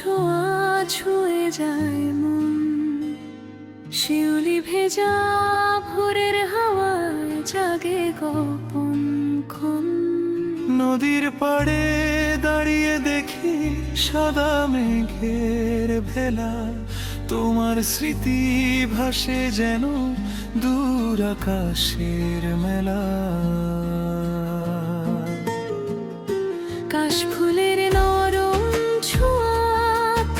ছোঁয়া ছুঁয়ে যায় মন, শিউলি ভেজা ভোরের হাওয়ায় জাগে গোপন ক্ষণ। নদীর পাড়ে দাঁড়িয়ে দেখি সাদা মেঘের ভেলা, তোমার স্মৃতি ভাসে যেন দূর আকাশের মেলা। কাশফুলের নরম ছোঁয়া,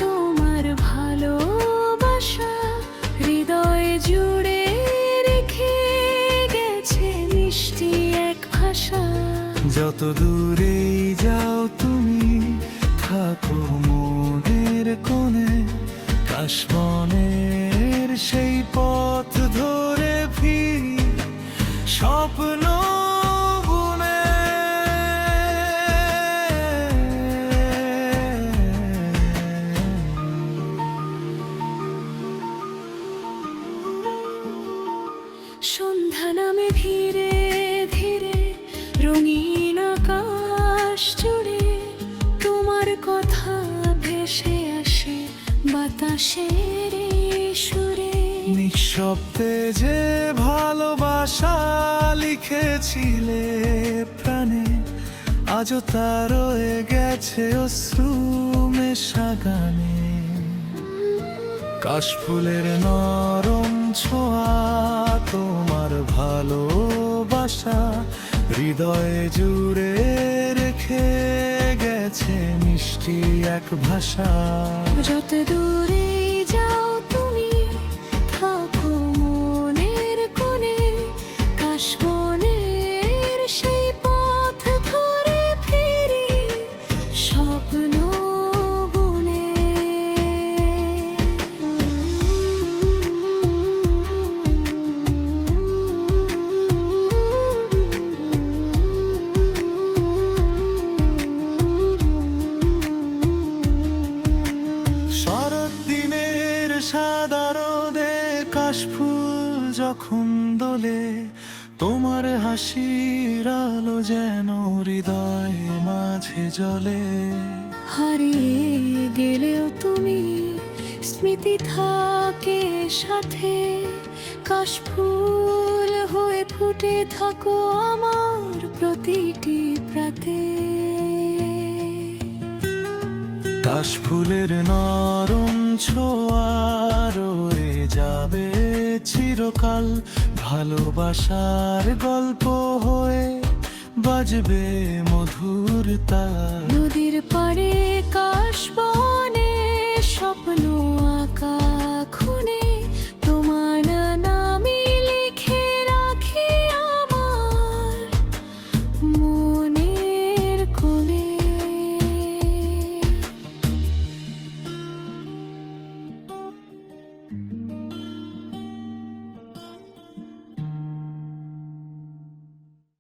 তোমার ভালোবাসা হৃদয়ে জুড়ে রেখে গেছে মিষ্টি এক ভাষা। যত দূরেই যাও তুমি থাকো মনের কোণে, কাশবনের সেই পথ ধরে ফিরি স্বপ্ন বুনে। সন্ধ্যা নামে ধীরে ধীরে রঙিন আকাশ জুড়ে, তোমার কথা ভেসে আসে বাতাসের সুরে। নিঃশব্দে যে ভালোবাসা লিখেছিলে প্রাণে, আজও তা রয়ে গেছে অশ্রু মেশা গানে। কাশফুলের নরম ছোঁয়া, তোমার ভালোবাসা হৃদয়ে জুড়ে রেখে গেছে মিষ্টি এক ভাষা। যত দূরে যাও তুমি থাকো মনের কোণে, কাশবনের সেই পথ ধরে ফিরি স্বপ্ন বুনে। শরৎ দিনের সাদা রোদে কাশফুল যখন দোলে, তোমার হাসির আলো যেন হৃদয় মাঝে জ্বলে। হারিয়ে গেলেও তুমি স্মৃতি থাকে সাথে, কাশফুল হয়ে ফুটে থাকো আমার প্রতিটি প্রাতে। কাশফুলের নরম ছোঁয়া রয়ে যাবে চিরকাল, ভালোবাসার গল্প হয়ে বাজবে মধুর তাল। নদীর পাড়ে কাশবনে স্বপ্ন আঁকা খুনে,